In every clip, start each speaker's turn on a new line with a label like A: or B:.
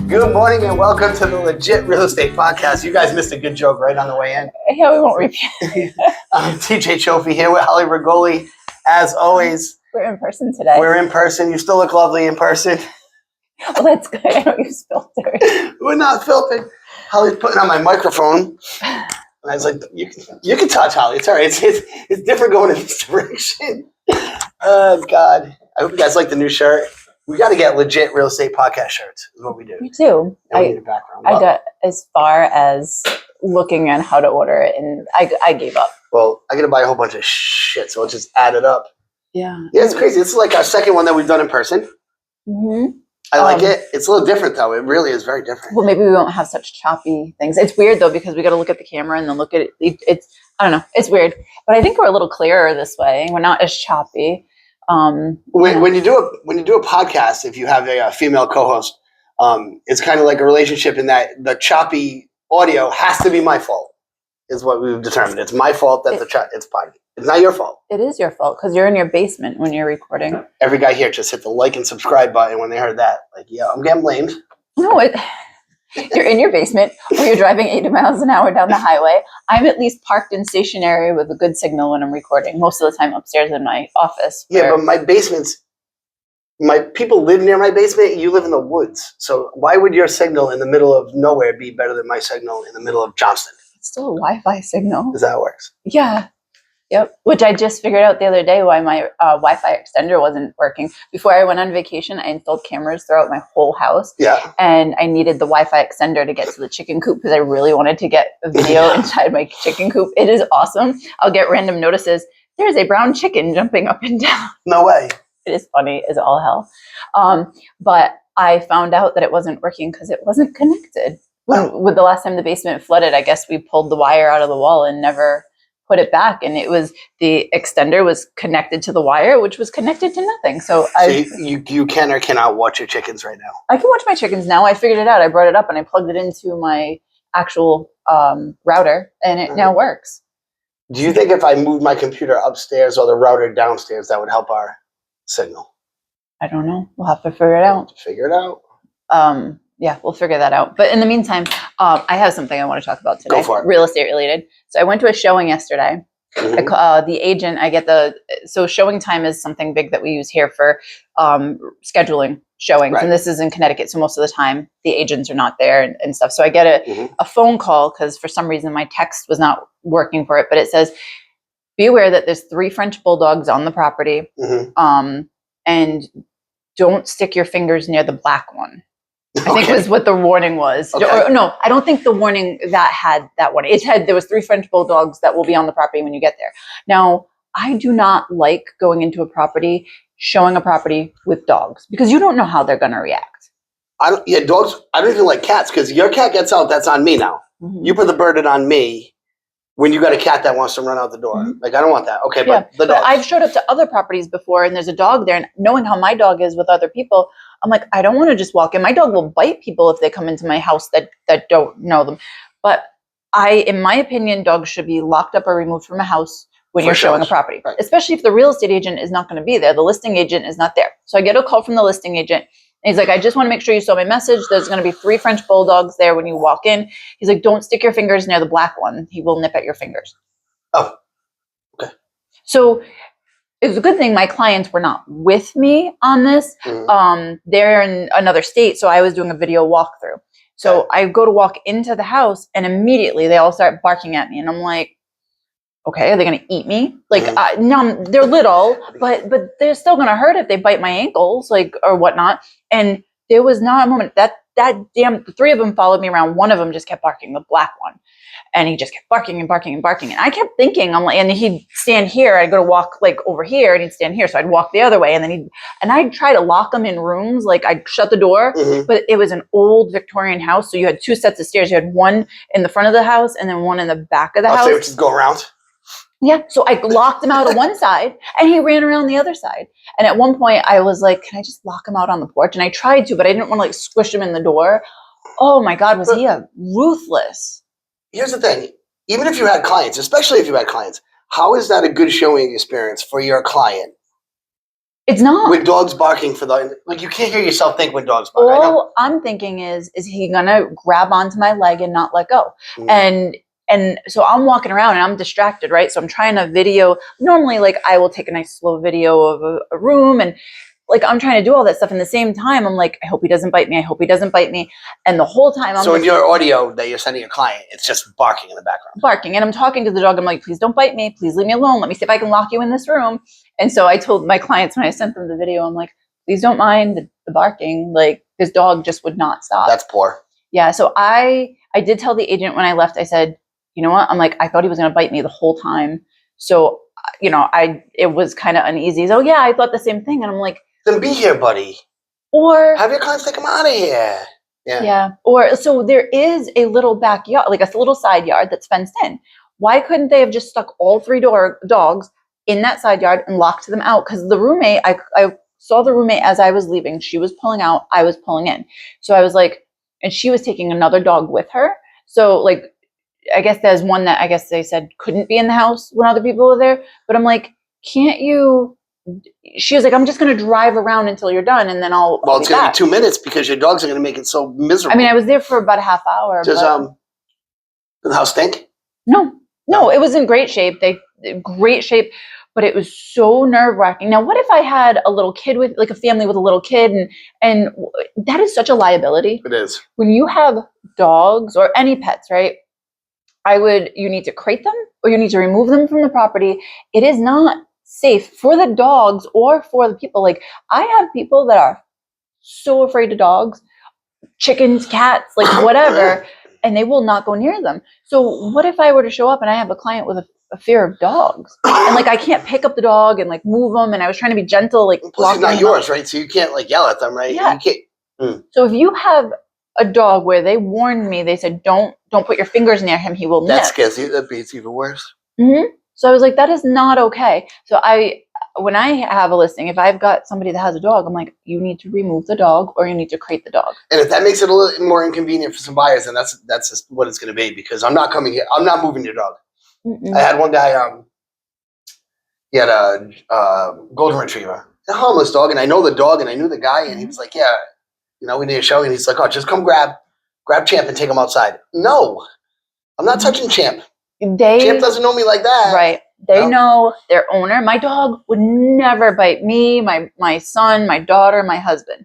A: Good morning and welcome to the Legit Real Estate Podcast. You guys missed a good joke right on the way in.
B: Yeah, we won't repeat.
A: I'm TJ Chofi here with Holly Rigoli. As always,
B: we're in person today.
A: We're in person. You still look lovely in person.
B: Well, that's good. I don't use filters.
A: We're not filtered. Holly's putting on my microphone. And I was like, you can touch Holly. It's all right. It's different going in this direction. Oh, God. I hope you guys like the new shirt. We got to get Legit Real Estate Podcast shirts is what we do.
B: Me too.
A: And we need a background.
B: I got as far as looking at how to order it, and I gave up.
A: Well, I got to buy a whole bunch of shit, so I'll just add it up.
B: Yeah.
A: Yeah, it's crazy. This is like our second one that we've done in person.
B: Mm-hmm.
A: I like it. It's a little different, though. It really is very different.
B: Well, maybe we won't have such choppy things. It's weird, though, because we got to look at the camera and then look at it. It's I don't know. It's weird. But I think we're a little clearer this way. We're not as choppy.
A: When you do a podcast, if you have a female co-host, it's kind of like a relationship in that the choppy audio has to be my fault, is what we've determined. It's my fault that it's podcast. It's not your fault.
B: It is your fault because you're in your basement when you're recording.
A: Every guy here just hit the like and subscribe button when they heard that. Like, yeah, I'm getting blamed.
B: No, you're in your basement or you're driving 80 miles an hour down the highway. I'm at least parked in stationary with a good signal when I'm recording. Most of the time upstairs in my office.
A: Yeah, but my people live near my basement. You live in the woods. So why would your signal in the middle of nowhere be better than my signal in the middle of Johnston?
B: It's still a Wi-Fi signal.
A: Is that how it works?
B: Yeah. Yep. Which I just figured out the other day why my Wi-Fi extender wasn't working. Before I went on vacation, I installed cameras throughout my whole house.
A: Yeah.
B: And I needed the Wi-Fi extender to get to the chicken coop because I really wanted to get a video inside my chicken coop. It is awesome. I'll get random notices. There's a brown chicken jumping up and down.
A: No way.
B: It is funny as all hell. But I found out that it wasn't working because it wasn't connected. With the last time the basement flooded, I guess we pulled the wire out of the wall and never put it back, and it was the extender was connected to the wire, which was connected to nothing. So
A: you can or cannot watch your chickens right now.
B: I can watch my chickens now. I figured it out. I brought it up and I plugged it into my actual router, and it now works.
A: Do you think if I moved my computer upstairs or the router downstairs, that would help our signal?
B: I don't know. We'll have to figure it out. Yeah, we'll figure that out. But in the meantime, I have something I want to talk about today.
A: Go for it.
B: Real estate related. So I went to a showing yesterday. Mm-hmm. The agent, so showing time is something big that we use here for scheduling showings. Right. And this is in Connecticut. So most of the time the agents are not there and stuff. So I get a phone call because for some reason my text was not working for it, but it says, be aware that there's 3 French bulldogs on the property. Mm-hmm. And don't stick your fingers near the black one. I think was what the warning was. Okay. Or, no, I don't think the warning that had that warning. There was 3 French bulldogs that will be on the property when you get there. Now, I do not like going into a property, showing a property with dogs because you don't know how they're going to react.
A: Dogs. I don't even like cats because your cat gets out. That's on me now. Mm-hmm. You put the burden on me when you got a cat that wants to run out the door. Mm-hmm. Like, I don't want that. Okay, but the dog.
B: I've showed up to other properties before and there's a dog there, and knowing how my dog is with other people, I'm like, I don't want to just walk in. My dog will bite people if they come into my house that don't know them. But in my opinion, dogs should be locked up or removed from a house when you're showing a property, right. Especially if the real estate agent is not going to be there. The listing agent is not there. So I get a call from the listing agent. And he's like, I just want to make sure you saw my message. There's going to be 3 French bulldogs there when you walk in. He's like, don't stick your fingers near the black one. He will nip at your fingers.
A: Oh, okay.
B: So it was a good thing my clients were not with me on this. Mm-hmm. They're in another state, so I was doing a video walkthrough. So okay. I go to walk into the house, and immediately they all start barking at me, and I'm like, okay, are they going to eat me? Like, no, they're little, but they're still going to hurt if they bite my ankles, like, or whatnot. And there was not a moment the 3 of them followed me around. One of them just kept barking, the black one. And he just kept barking and barking and barking. And I kept thinking, I'm like, and he'd stand here. I'd go to walk like over here and he'd stand here. So I'd walk the other way. And then I'd try to lock him in rooms. Like I'd shut the door, but it was an old Victorian house. So you had 2 sets of stairs. You had one in the front of the house and then one in the back of the house.
A: So just go around?
B: Yeah. So I locked him out of one side and he ran around the other side. And at one point I was like, can I just lock him out on the porch? And I tried to, but I didn't want to like squish him in the door. Oh my God, was he ruthless?
A: Here's the thing. Even if you had clients, especially if you had clients, how is that a good showing experience for your client
B: It's not.
A: With dogs barking like you can't hear yourself think when dogs bark.
B: All I'm thinking is he gonna grab onto my leg and not let go? And so I'm walking around and I'm distracted, right? So I'm trying to video. Normally, like I will take a nice slow video of a room, and like I'm trying to do all that stuff. In the same time, I'm like, I hope he doesn't bite me. I hope he doesn't bite me. And the whole time,
A: So in your audio that you're sending a client, it's just barking in the background.
B: Barking, and I'm talking to the dog. I'm like, please don't bite me. Please leave me alone. Let me see if I can lock you in this room. And so I told my clients when I sent them the video, I'm like, please don't mind the barking. Like this dog just would not stop.
A: That's poor.
B: Yeah. So I did tell the agent when I left. I said, you know what? I'm like, I thought he was going to bite me the whole time. So it was kind of uneasy. So yeah, I thought the same thing. And I'm like,
A: then be here, buddy.
B: Or
A: have your clients take him out of here.
B: Yeah. Or so there is a little backyard, like a little side yard that's fenced in. Why couldn't they have just stuck all 3 dogs in that side yard and locked them out? Because the roommate, I saw the roommate as I was leaving. She was pulling out. I was pulling in. So I was like, and she was taking another dog with her. So like, I guess there's one that I guess they said couldn't be in the house when other people were there. But I'm like, can't you? She was like, I'm just going to drive around until you're done, and then I'll.
A: Well, it's going to be 2 minutes because your dogs are going to make it so miserable.
B: I mean, I was there for about a half hour.
A: Does the house stink?
B: No, it was in great shape. Great shape, but it was so nerve wracking. Now, what if I had a little kid with, like, a family with a little kid, and that is such a liability.
A: It is.
B: When you have dogs or any pets, right? You need to crate them or you need to remove them from the property. It is not safe for the dogs or for the people. Like I have people that are so afraid of dogs, chickens, cats, like whatever, and they will not go near them. So what if I were to show up and I have a client with a fear of dogs, and like I can't pick up the dog and like move them, and I was trying to be gentle, like
A: plus it's not yours, right? So you can't like yell at them, right?
B: Yeah.
A: You can't.
B: So if you have a dog where they warned me, they said don't put your fingers near him, he will nip.
A: That scares you. That beats even worse.
B: Mm-hmm. So I was like, that is not okay. So when I have a listing, if I've got somebody that has a dog, I'm like, you need to remove the dog or you need to crate the dog.
A: And if that makes it a little more inconvenient for some buyers, then that's just what it's going to be, because I'm not coming here. I'm not moving your dog. Mm-mm. I had one guy, he had a golden retriever, a harmless dog, and I know the dog and I knew the guy, and he was like, yeah, we need a show. And he's like, oh, just come grab Champ and take him outside. No, I'm not touching Champ. Champ doesn't know me like that.
B: Right. They know their owner. My dog would never bite me, my son, my daughter, my husband,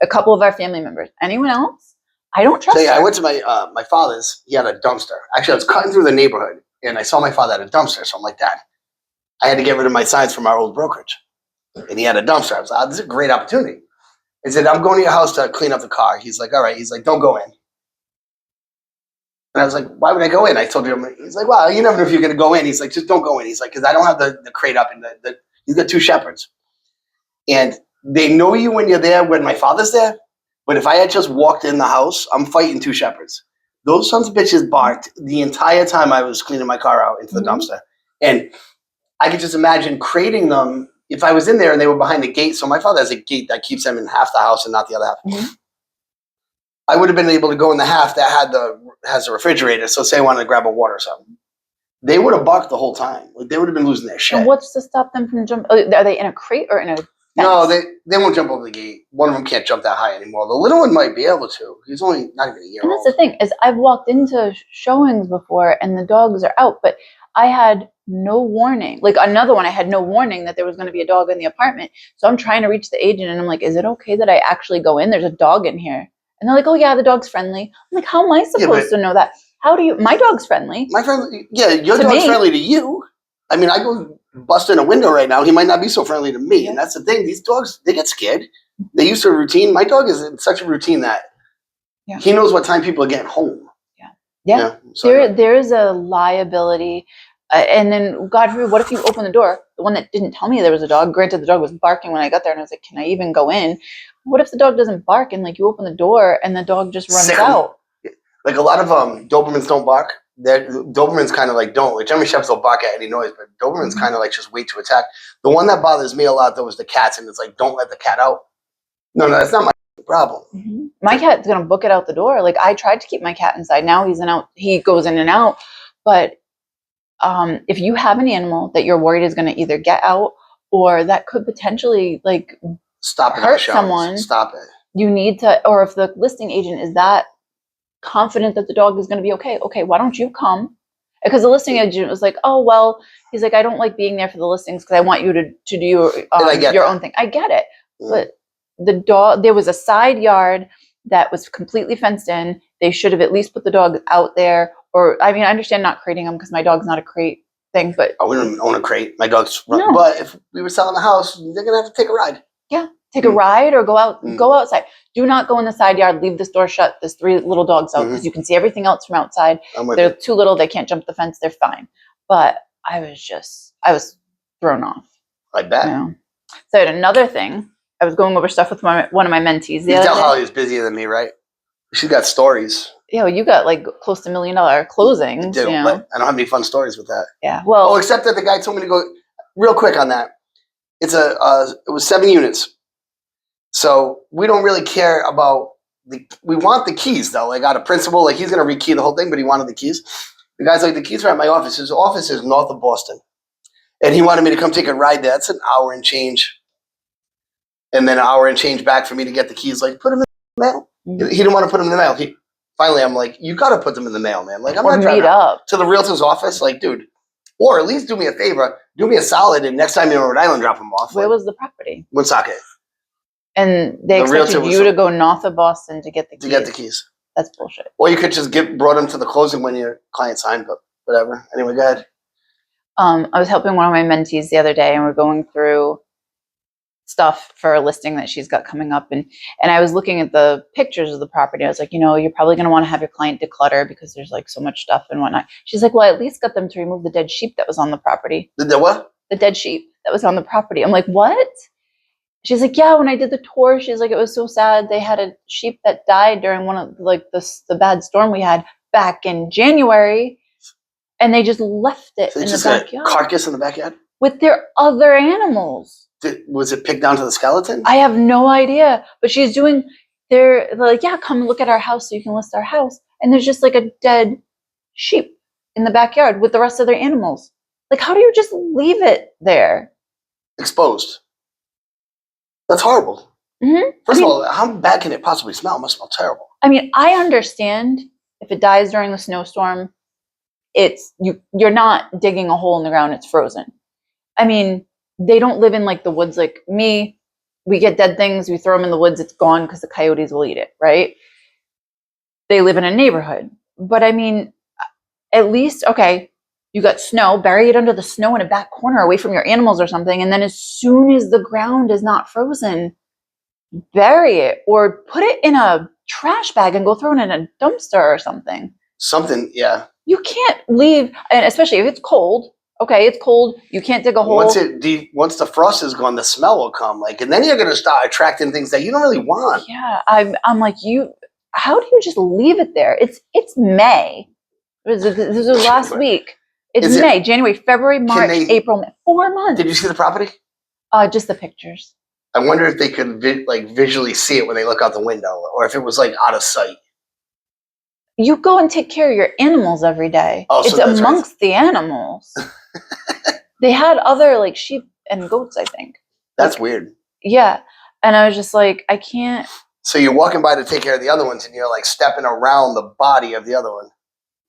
B: a couple of our family members. Anyone else? I don't trust her.
A: I went to my father's. He had a dumpster. Actually, I was cutting through the neighborhood, and I saw my father at a dumpster. So I'm like, Dad, I had to get rid of my signs from our old brokerage. And he had a dumpster. I was like, this is a great opportunity. I said, I'm going to your house to clean up the car. He's like, all right. He's like, don't go in. And I was like, why would I go in? I told him, he's like, well, you never know if you're going to go in. He's like, just don't go in. He's like, because I don't have the crate up. And he's got 2 shepherds. And they know you when you're there, when my father's there. But if I had just walked in the house, I'm fighting 2 shepherds. Those sons of bitches barked the entire time I was cleaning my car out into the dumpster. And I could just imagine crating them if I was in there and they were behind the gate. So my father has a gate that keeps them in half the house and not the other half. Mm-hmm. I would have been able to go in the half that has a refrigerator. So say I wanted to grab a water or something. They would have barked the whole time. Like they would have been losing their shit.
B: And what's to stop them from jumping? Are they in a crate or in a fence?
A: No, they won't jump over the gate. One of them can't jump that high anymore. The little one might be able to. He's only not even a year old.
B: And that's the thing, is I've walked into showings before and the dogs are out, but I had no warning. Like another one, I had no warning that there was going to be a dog in the apartment. So I'm trying to reach the agent and I'm like, is it okay that I actually go in? There's a dog in here. And they're like, oh yeah, the dog's friendly. I'm like, how am I supposed to know that? How do you, my dog's friendly.
A: My friend, yeah, your dog's friendly to you. I mean, I go bust in a window right now. He might not be so friendly to me. Yeah. And that's the thing. These dogs, they get scared. They used to a routine. My dog is in such a routine that he knows what time people are getting home.
B: Yeah. So there is a liability. And then, God forbid, what if you open the door? The one that didn't tell me there was a dog, granted the dog was barking when I got there, and I was like, can I even go in? What if the dog doesn't bark and like you open the door and the dog just runs out?
A: Like a lot of Dobermans don't bark. Dobermans kind of like don't. Like German Shepherds will bark at any noise, but Dobermans kind of like just wait to attack. The one that bothers me a lot though is the cats, and it's like, don't let the cat out. No, that's not my problem.
B: Mm-hmm. My cat's gonna book it out the door. Like I tried to keep my cat inside. Now he goes in and out. But if you have an animal that you're worried is gonna either get out or that could potentially like
A: Stop it.
B: hurt someone.
A: Stop it.
B: You need to, or if the listing agent is that confident that the dog is going to be okay, why don't you come? Because the listing agent was like, oh, well, he's like, I don't like being there for the listings because I want you to do your own thing. I get it. But the dog, there was a side yard that was completely fenced in. They should have at least put the dog out there. Or, I mean, I understand not crating them because my dog's not a crate thing, but.
A: Oh, we don't own a crate. My dog's run.
B: No.
A: But if we were selling the house, they're going to have to take a ride.
B: Yeah. Take a ride or go outside. Do not go in the side yard. Leave this door shut. There's 3 little dogs out because you can see everything else from outside. They're too little. They can't jump the fence. They're fine. But I was thrown off.
A: I bet.
B: You know? So I had another thing. I was going over stuff with one of my mentees.
A: You can tell Holly is busier than me, right? She's got stories.
B: Yeah, well, you got like close to $1 million closings.
A: I do, but I don't have any fun stories with that.
B: Yeah. Well.
A: Oh, except that the guy told me to go real quick on that. It was 7 units. So we don't really care about we want the keys though. Like out of principle, like he's gonna rekey the whole thing, but he wanted the keys. The guy's like, the keys are at my office. His office is north of Boston. And he wanted me to come take a ride there. That's an hour and change. And then an hour and change back for me to get the keys. Like, put them in the mail. Mm-hmm. He didn't want to put them in the mail. Finally, I'm like, you gotta put them in the mail, man. Like, I'm not driving up to the realtor's office. Like, dude, or at least do me a favor, do me a solid, and next time you're in Rhode Island, drop them off.
B: Where was the property?
A: Woonsocket.
B: And they expected you to go north of Boston to get the keys. To get the keys. That's bullshit.
A: Or you could just brought them to the closing when your client signed, but whatever. Anyway, go ahead.
B: I was helping one of my mentees the other day, and we're going through stuff for a listing that she's got coming up. And I was looking at the pictures of the property. I was like, you're probably going to want to have your client declutter because there's like so much stuff and whatnot. She's like, well, I at least got them to remove the dead sheep that was on the property.
A: The what? The
B: dead sheep that was on the property. I'm like, what? She's like, yeah, when I did the tour, she's like, it was so sad. They had a sheep that died during one of like the bad storm we had back in January. And they just left it in the backyard.
A: A carcass in the backyard?
B: With their other animals.
A: Was it picked down to the skeleton?
B: I have no idea. But they're like, yeah, come look at our house so you can list our house. And there's just like a dead sheep in the backyard with the rest of their animals. Like, how do you just leave it there?
A: Exposed. That's horrible.
B: Mm-hmm.
A: First of all, how bad can it possibly smell? It must smell terrible.
B: I mean, I understand if it dies during the snowstorm, you're not digging a hole in the ground, it's frozen. I mean, they don't live in like the woods like me. We get dead things, we throw them in the woods, it's gone because the coyotes will eat it, right? They live in a neighborhood. But I mean, at least, okay, you got snow, bury it under the snow in a back corner away from your animals or something. And then as soon as the ground is not frozen, bury it or put it in a trash bag and go throw it in a dumpster or something.
A: Something, yeah.
B: You can't leave, and especially if it's cold. Okay, it's cold. You can't dig a hole.
A: Once the frost is gone, the smell will come. Like, and then you're going to start attracting things that you don't really want.
B: Yeah, I'm like, how do you just leave it there? It's May. This was last week. It's May, January, February, March, April, May. 4 months.
A: Did you see the property?
B: Just the pictures.
A: I wonder if they could visually see it when they look out the window, or if it was like out of sight.
B: You go and take care of your animals every day. Oh, it's amongst the animals. They had other like sheep and goats, I think.
A: That's weird.
B: Yeah. And I was just like, I can't.
A: So you're walking by to take care of the other ones and you're like stepping around the body of the other one.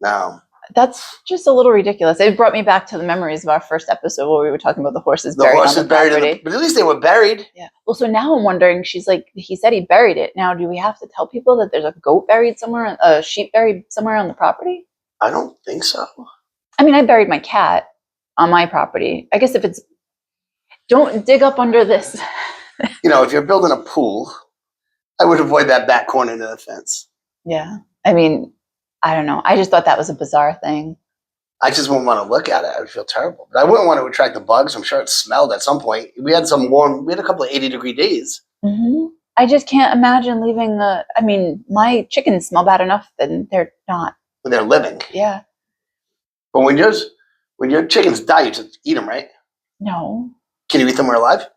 A: No.
B: That's just a little ridiculous. It brought me back to the memories of our first episode where we were talking about the horses buried on the property.
A: But at least they were buried.
B: Yeah. Well, so now I'm wondering, she's like, he said he buried it. Now, do we have to tell people that there's a goat buried somewhere, a sheep buried somewhere on the property?
A: I don't think so.
B: I mean, I buried my cat on my property. I guess if it's, don't dig up under this.
A: If you're building a pool, I would avoid that back corner of the fence.
B: Yeah. I mean, I don't know. I just thought that was a bizarre thing.
A: I just wouldn't want to look at it. I would feel terrible. But I wouldn't want to attract the bugs. I'm sure it smelled at some point. We had a couple of 80-degree days.
B: Mm-hmm. I just can't imagine leaving my chickens smell bad enough, then they're not.
A: When they're living.
B: Yeah.
A: But when your chickens die, you just eat them, right?
B: No.
A: Can you eat them when they're alive?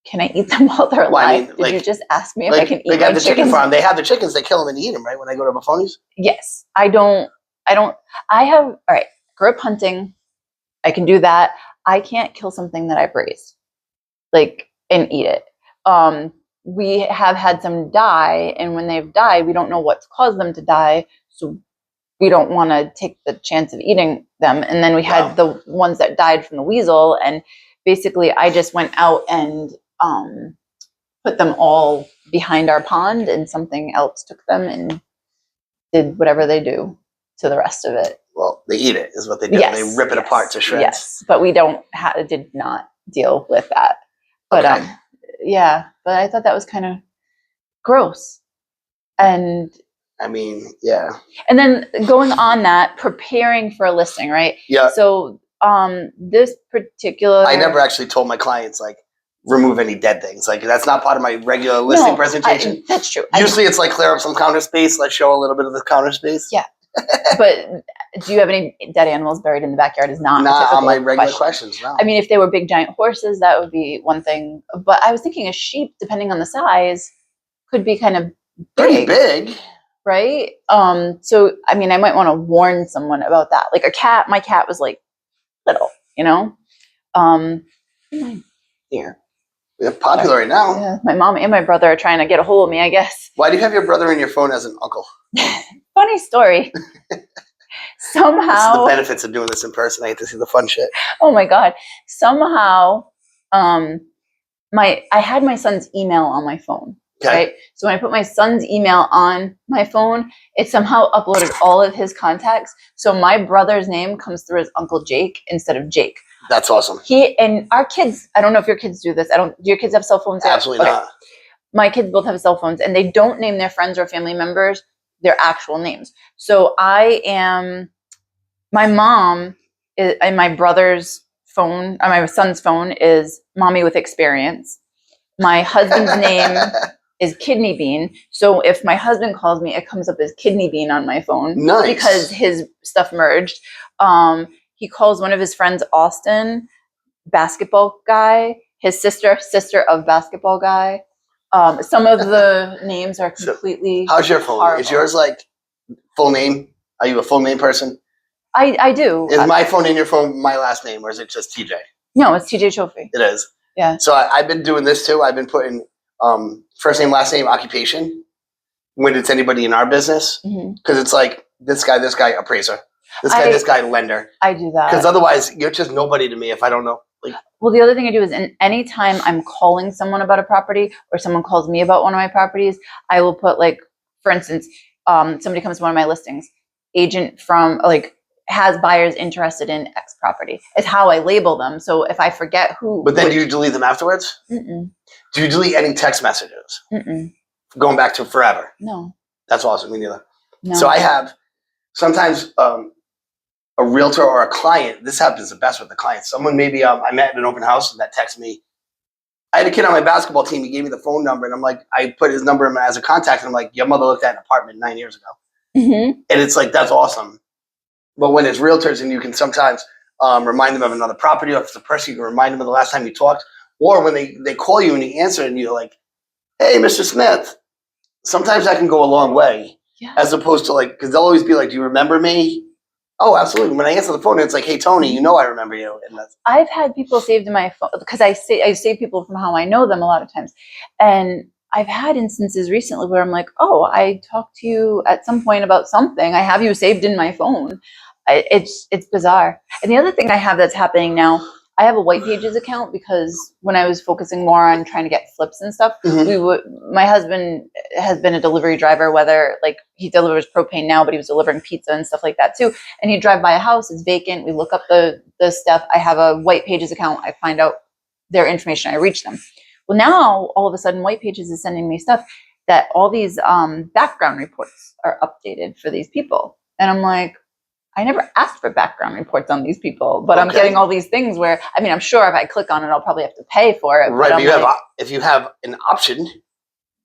B: Can I eat them while they're alive? Did you just ask me if I can eat my chickens? They got the chicken farm.
A: They have the chickens. They kill them and eat them, right? When I go to Buffoni's?
B: Yes. I grew up hunting. I can do that. I can't kill something that I've raised. like, and eat it. We have had some die, and when they've died, we don't know what's caused them to die. So we don't want to take the chance of eating them. And then we had the ones that died from the weasel. And basically I just went out and put them all behind our pond, and something else took them and did whatever they do to the rest of it.
A: Well, they eat it is what they do.
B: Yes,
A: They rip it apart to shreds.
B: Yes, but we did not deal with that. But
A: okay.
B: but I thought that was kind of gross. And
A: I mean, yeah.
B: And then going on that, preparing for a listing, right?
A: Yeah.
B: So this particular,
A: I never actually told my clients like remove any dead things. Like that's not part of my regular listing presentation.
B: That's true.
A: Usually it's like clear up some counter space. Let's show a little bit of the counter space.
B: Yeah. But do you have any dead animals buried in the backyard? Is not
A: on my regular questions. No.
B: I mean, if they were big giant horses, that would be one thing. But I was thinking a sheep, depending on the size, could be kind of
A: pretty big.
B: Right? So I mean, I might want to warn someone about that. Like a cat, my cat was like little, you know?
A: Yeah. They're popular right now.
B: Yeah, my mom and my brother are trying to get a hold of me, I guess.
A: Why do you have your brother in your phone as an uncle?
B: Funny story. Somehow.
A: This is the benefits of doing this in person. I get to see the fun shit.
B: Oh my God. Somehow, I had my son's email on my phone. Okay. Right. So when I put my son's email on my phone, it somehow uploaded all of his contacts. So my brother's name comes through as Uncle Jake instead of Jake.
A: That's awesome.
B: And our kids, I don't know if your kids do this. Do your kids have cell phones?
A: Absolutely not.
B: My kids both have cell phones, and they don't name their friends or family members their actual names. So my mom and my brother's phone, or my son's phone is Mommy with Experience. My husband's name is Kidney Bean. So if my husband calls me, it comes up as Kidney Bean on my phone.
A: Nice.
B: Because his stuff merged. He calls one of his friends Austin, basketball guy. His sister of basketball guy. Some of the names are completely.
A: So, how's your phone? Horrible. Is yours like full name? Are you a full name person?
B: I do.
A: Is my phone in your phone my last name, or is it just TJ?
B: No, it's TJ Trophy.
A: It is.
B: Yeah.
A: So I've been doing this too. I've been putting first name, last name, occupation when it's anybody in our business, because it's like this guy, appraiser, this guy, lender.
B: I do that
A: because otherwise you're just nobody to me if I don't know. Like,
B: well, the other thing I do is anytime I'm calling someone about a property or someone calls me about one of my properties, I will put, like, for instance, somebody comes to one of my listings, agent from, like, has buyers interested in X property. It's how I label them. So if I forget who.
A: But then do you delete them afterwards?
B: Mm-mm.
A: Do you delete any text messages?
B: Mm-mm.
A: Going back to forever?
B: No.
A: That's awesome. Me neither.
B: No.
A: So I have sometimes a realtor or a client. This happens the best with the clients. Someone maybe I met at an open house and that texted me. I had a kid on my basketball team. He gave me the phone number, and I'm like, I put his number in as a contact, and I'm like, your mother looked at an apartment 9 years ago. And it's like, that's awesome. But when it's realtors and you can sometimes remind them of another property, or if it's a person, you can remind them of the last time you talked, or when they call you and you answer and you're like, hey, Mr. Smith, sometimes that can go a long way.
B: Yeah.
A: As opposed to, like, because they'll always be like, do you remember me? Oh, absolutely. When I answer the phone, it's like, hey, Tony, you know I remember you. And
B: I've had people saved in my phone because I save people from how I know them a lot of times. And I've had instances recently where I'm like, oh, I talked to you at some point about something. I have you saved in my phone. It's bizarre. And the other thing I have that's happening now, I have a White Pages account because when I was focusing more on trying to get flips and stuff, my husband has been a delivery driver, whether, like, he delivers propane now, but he was delivering pizza and stuff like that too. And he'd drive by a house, it's vacant. We look up the stuff. I have a White Pages account. I find out their information. I reach them. Well, now all of a sudden White Pages is sending me stuff that all these background reports are updated for these people. And I'm like, I never asked for background reports on these people, but I'm getting all these things where, I mean, I'm sure if I click on it, I'll probably have to pay for it.
A: Right, but if you have an option,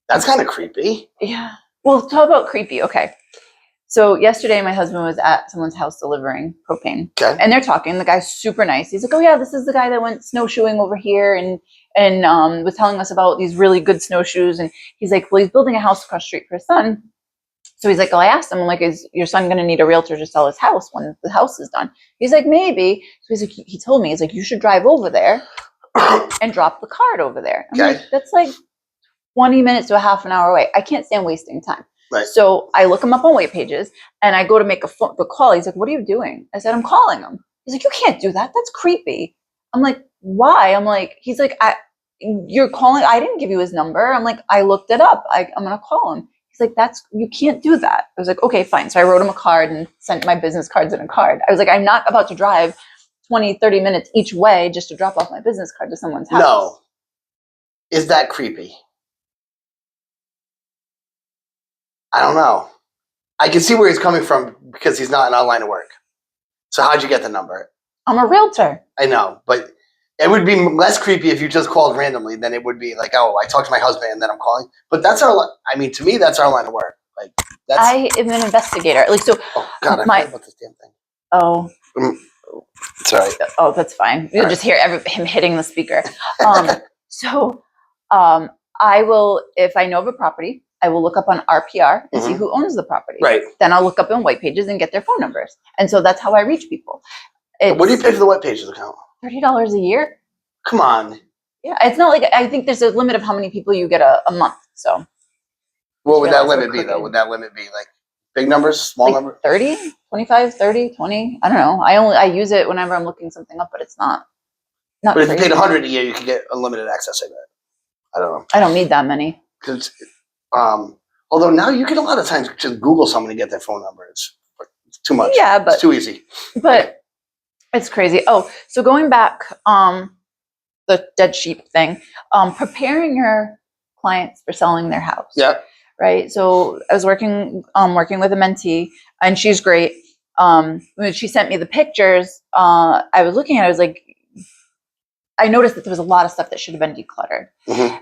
A: that's kind of creepy.
B: Yeah. Well, talk about creepy. Okay. So yesterday, my husband was at someone's house delivering propane. Okay. And they're talking. The guy's super nice. He's like, oh, yeah, this is the guy that went snowshoeing over here and was telling us about these really good snowshoes. And he's like, well, he's building a house across the street for his son. So he's like, well, I asked him, I'm like, is your son going to need a realtor to sell his house when the house is done? He's like, maybe. So he's like, he told me, he's like, you should drive over there and drop the card over there. I'm
A: Okay.
B: like, that's like 20 minutes to a half an hour away. I can't stand wasting time.
A: Right.
B: So I look him up on Weight Pages, and I go to make the call. He's like, what are you doing? I said, I'm calling him. He's like, you can't do that. That's creepy. I'm like, why? I'm like, he's like, you're calling. I didn't give you his number. I'm like, I looked it up. I'm going to call him. He's like, you can't do that. I was like, okay, fine. So I wrote him a card and sent my business cards in a card. I was like, I'm not about to drive 20, 30 minutes each way just to drop off my business card to someone's house.
A: No. Is that creepy? I don't know. I can see where he's coming from because he's not in our line of work. So how'd you get the number?
B: I'm a realtor.
A: I know, but it would be less creepy if you just called randomly than it would be like, oh, I talked to my husband and then I'm calling. But that's to me, that's our line of work. Like,
B: I am an investigator. Like, so.
A: Oh God, I forgot about this damn thing.
B: Oh.
A: Sorry.
B: Oh, that's fine. You'll just hear him hitting the speaker. I will, if I know of a property, I will look up on RPR and see who owns the property.
A: Right.
B: Then I'll look up in White Pages and get their phone numbers. And so that's how I reach people.
A: What do you pay for the White Pages account?
B: $30 a year.
A: Come on.
B: Yeah, it's not like, I think there's a limit of how many people you get a month. So.
A: What would that limit be, though? Would that limit be like big numbers, small numbers?
B: 30, 25, 30, 20. I don't know. I use it whenever I'm looking something up, but it's not
A: But if
B: crazy.
A: you paid $100 a year, you could get unlimited access. I bet. I don't know.
B: I don't need that many.
A: Because, although now you can a lot of times just Google someone to get their phone number. It's too much.
B: Yeah, but
A: it's too easy.
B: But it's crazy. Oh, so going back, the dead sheep thing, preparing your clients for selling their house.
A: Yeah.
B: Right. So I was working with a mentee, and she's great. When she sent me the pictures, I was looking at it, I was like, I noticed that there was a lot of stuff that should have been decluttered.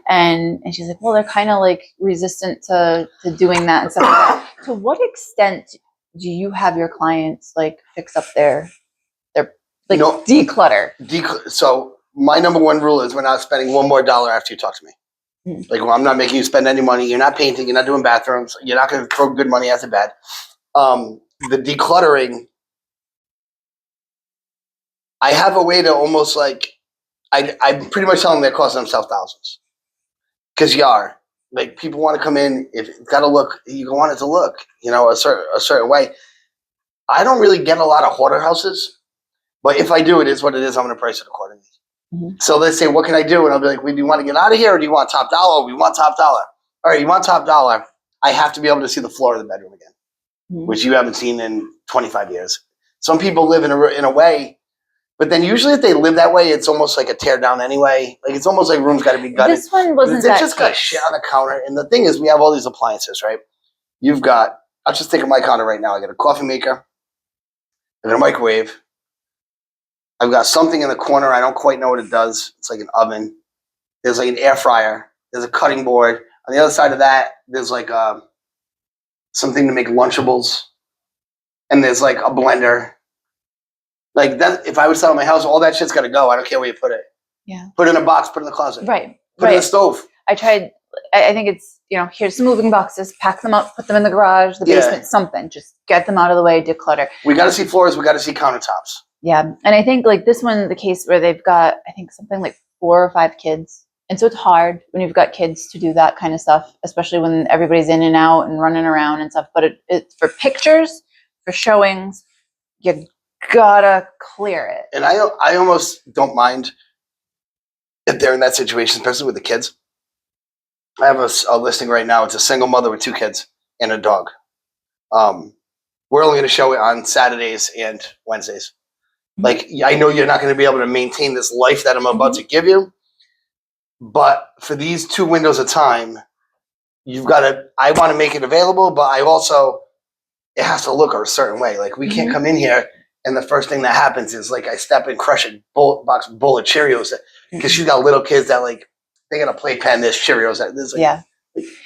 B: And she's like, well, they're kind of like resistant to doing that and stuff like that. To what extent do you have your clients like fix up their like declutter?
A: So my number one rule is we're not spending one more dollar after you talk to me. Like, well, I'm not making you spend any money. You're not painting. You're not doing bathrooms. You're not going to throw good money after bed. The decluttering, I have a way to almost like, I'm pretty much telling them they're costing themselves thousands. Because you are. Like, people want to come in. If it's got to look, you want it to look, a certain way. I don't really get a lot of hoarder houses. But if I do, it is what it is. I'm going to price it accordingly. So they say, what can I do? And I'll be like, well, do you want to get out of here or do you want top dollar? We want top dollar. All right, you want top dollar. I have to be able to see the floor of the bedroom again, which you haven't seen in 25 years. Some people live in a way, but then usually if they live that way, it's almost like a tear down anyway. Like, it's almost like rooms got to be gutted.
B: This one wasn't that.
A: It's just got shit on the counter. And the thing is, we have all these appliances, right? You've got, I'll just take my counter right now. I got a coffee maker. I got a microwave. I've got something in the corner. I don't quite know what it does. It's like an oven. There's like an air fryer. There's a cutting board. On the other side of that, there's like something to make Lunchables. And there's like a blender. Like that. If I would sell my house, all that shit's got to go. I don't care where you put it.
B: Yeah.
A: Put it in a box. Put it in the closet.
B: Right.
A: Put it in the stove.
B: I tried. I think it's, here's some moving boxes. Pack them up. Put them in the garage, the basement, something. Just get them out of the way. Declutter.
A: We got to see floors. We got to see countertops.
B: Yeah. And I think like this one, the case where they've got, I think something like 4 or 5 kids. And so it's hard when you've got kids to do that kind of stuff, especially when everybody's in and out and running around and stuff. But it's for pictures, for showings, you gotta clear it.
A: And I almost don't mind if they're in that situation, especially with the kids. I have a listing right now. It's a single mother with 2 kids and a dog. We're only going to show it on Saturdays and Wednesdays. Like, I know you're not going to be able to maintain this life that I'm about to give you, but for these 2 windows of time, I want to make it available, but it has to look a certain way. Like, we can't come in here and the first thing that happens is like I step and crush a box of bowl of Cheerios because she's got little kids that like, they got a playpen, there's Cheerios.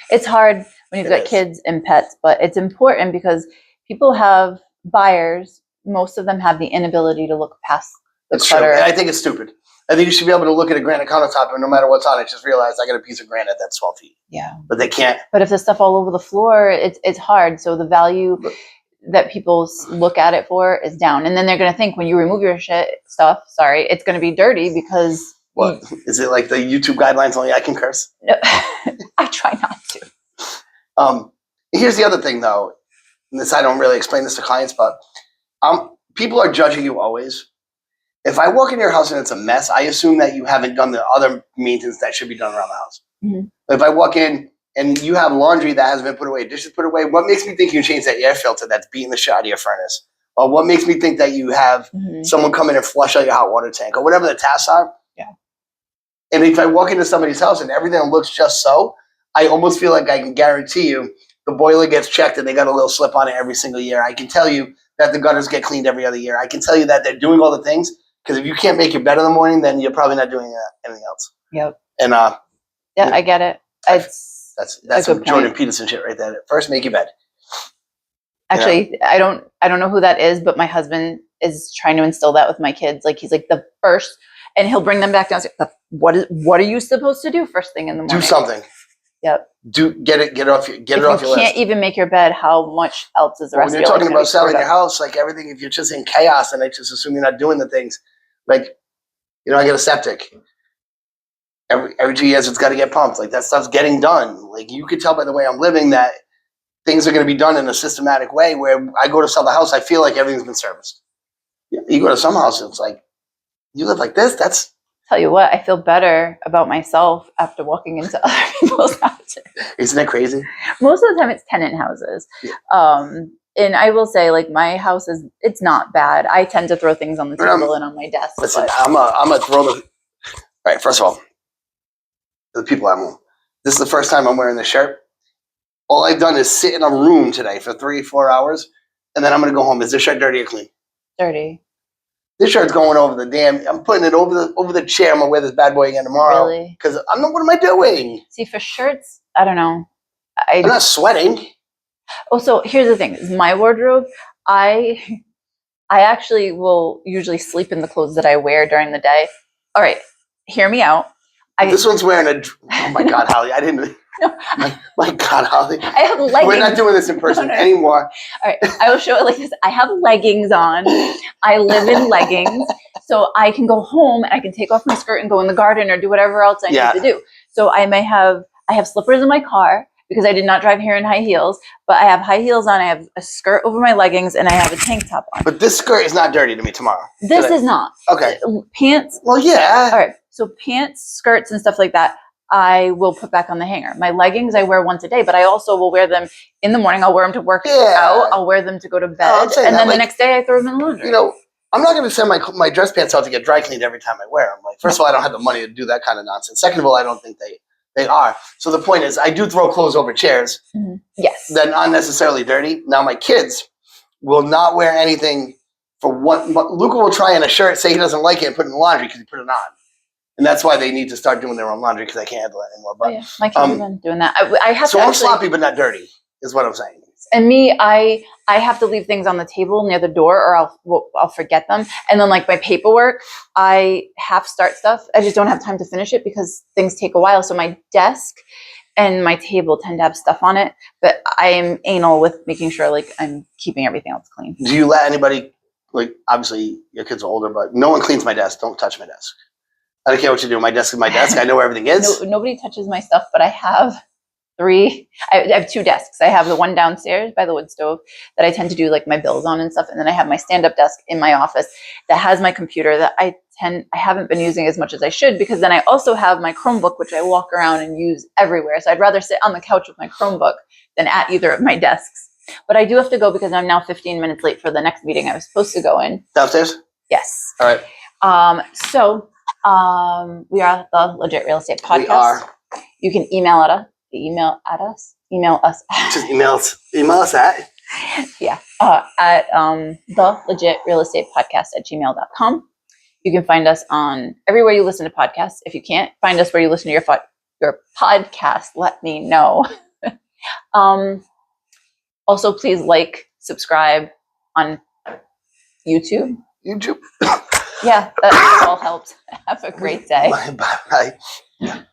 B: It's hard when you've got kids and pets, but it's important because people have buyers. Most of them have the inability to look past the clutter.
A: True. And I think it's stupid. I think you should be able to look at a granite countertop and no matter what's on it, just realize I got a piece of granite that's 12 feet. Yeah. But they can't.
B: But if there's stuff all over the floor, it's hard. So the value that people look at it for is down. And then they're going to think when you remove your stuff, it's going to be dirty because
A: What? Is it like the YouTube guidelines only I can curse?
B: No, I try not to.
A: Here's the other thing, though. And this I don't really explain this to clients, but people are judging you always. If I walk in your house and it's a mess, I assume that you haven't done the other maintenance that should be done around the house. Mm-hmm. If I walk in and you have laundry that hasn't been put away, dishes put away, what makes me think you changed that air filter that's beating the shit out of your furnace? Or what makes me think that you have someone come in and flush out your hot water tank or whatever the tasks are?
B: Yeah.
A: And if I walk into somebody's house and everything looks just so, I almost feel like I can guarantee you the boiler gets checked and they got a little slip on it every single year. I can tell you that the gutters get cleaned every other year. I can tell you that they're doing all the things. Because if you can't make your bed in the morning, then you're probably not doing anything else.
B: Yep.
A: And
B: yeah, I get it.
A: That's some Jordan Peterson shit right there. First, make your bed.
B: Actually, I don't know who that is, but my husband is trying to instill that with my kids. Like he's like the first, and he'll bring them back downstairs. What are you supposed to do first thing in the morning?
A: Do something.
B: Yep.
A: Get it off your list.
B: You can't even make your bed. How much else is the rest of your life?
A: When you're talking about selling your house, like everything, if you're just in chaos and I just assume you're not doing the things, like, I get a septic. Every 2 years, it's got to get pumped. Like that stuff's getting done. Like you could tell by the way I'm living that things are going to be done in a systematic way. Where I go to sell the house, I feel like everything's been serviced. You go to some house, it's like you live like this. That's.
B: Tell you what, I feel better about myself after walking into other people's houses.
A: Isn't that crazy? Most
B: of the time it's tenant houses. Yeah. And I will say, like, my house it's not bad. I tend to throw things on the table and on my desk.
A: Listen, I'm going to throw the... All right, first of all, the people at home, this is the first time I'm wearing this shirt. All I've done is sit in a room today for 3-4 hours, and then I'm going to go home. Is this shirt dirty or clean?
B: Dirty.
A: This shirt's going over the damn. I'm putting it over the chair. I'm gonna wear this bad boy again tomorrow.
B: Really?
A: Because I'm not. What am I doing?
B: See, for shirts, I don't know.
A: I'm not sweating.
B: Oh, so here's the thing: my wardrobe. I actually will usually sleep in the clothes that I wear during the day. All right, hear me out.
A: This one's wearing a. Oh my God, Holly! I didn't. No. My God, Holly.
B: I have leggings.
A: We're not doing this in person anymore.
B: All right, I will show it like this. I have leggings on. I live in leggings. So I can go home and I can take off my skirt and go in the garden or do whatever else I need to do. So I have slippers in my car because I did not drive here in high heels, but I have high heels on. I have a skirt over my leggings and I have a tank top on.
A: But this skirt is not dirty to me tomorrow.
B: This is not.
A: Okay.
B: Pants.
A: Well, yeah.
B: All right. So pants, skirts, and stuff like that, I will put back on the hanger. My leggings I wear once a day, but I also will wear them in the morning. I'll wear them to work out. I'll wear them to go to bed. And then the next day I throw them in the laundry.
A: I'm not going to send my dress pants out to get dry cleaned every time I wear them. Like, first of all, I don't have the money to do that kind of nonsense. Second of all, I don't think they are. So the point is, I do throw clothes over chairs.
B: Mm-hmm. Yes.
A: That aren't necessarily dirty. Now, my kids will not wear anything for what Luca will try in a shirt, say he doesn't like it, and put it in the laundry because he put it on. And that's why they need to start doing their own laundry because I can't handle it anymore. But
B: my kids have been doing that. I have
A: so I'm sloppy but not dirty, is what I'm saying.
B: And me, I have to leave things on the table near the door, or I'll forget them. And then like my paperwork, I half start stuff. I just don't have time to finish it because things take a while. So my desk and my table tend to have stuff on it. But I am anal with making sure like I'm keeping everything else clean.
A: Do you let anybody, like, obviously your kids are older, but no one cleans my desk. Don't touch my desk. I don't care what you do. My desk is my desk. I know where everything is.
B: Nobody touches my stuff, but I have I have 2 desks. I have the one downstairs by the wood stove that I tend to do like my bills on and stuff. And then I have my stand-up desk in my office that has my computer that I haven't been using as much as I should, because then I also have my Chromebook, which I walk around and use everywhere. So I'd rather sit on the couch with my Chromebook than at either of my desks. But I do have to go because I'm now 15 minutes late for the next meeting I was supposed to go in.
A: Downstairs?
B: Yes.
A: All right.
B: We are at the Legit Real Estate Podcast.
A: We are.
B: You can email at us. Email us.
A: Just email us at.
B: Yeah. At the Legit Real Estate Podcast at gmail.com. You can find us on everywhere you listen to podcasts. If you can't find us where you listen to your podcast, let me know. Also, please like, subscribe on YouTube.
A: YouTube.
B: Yeah, that all helps. Have a great day.
A: Bye.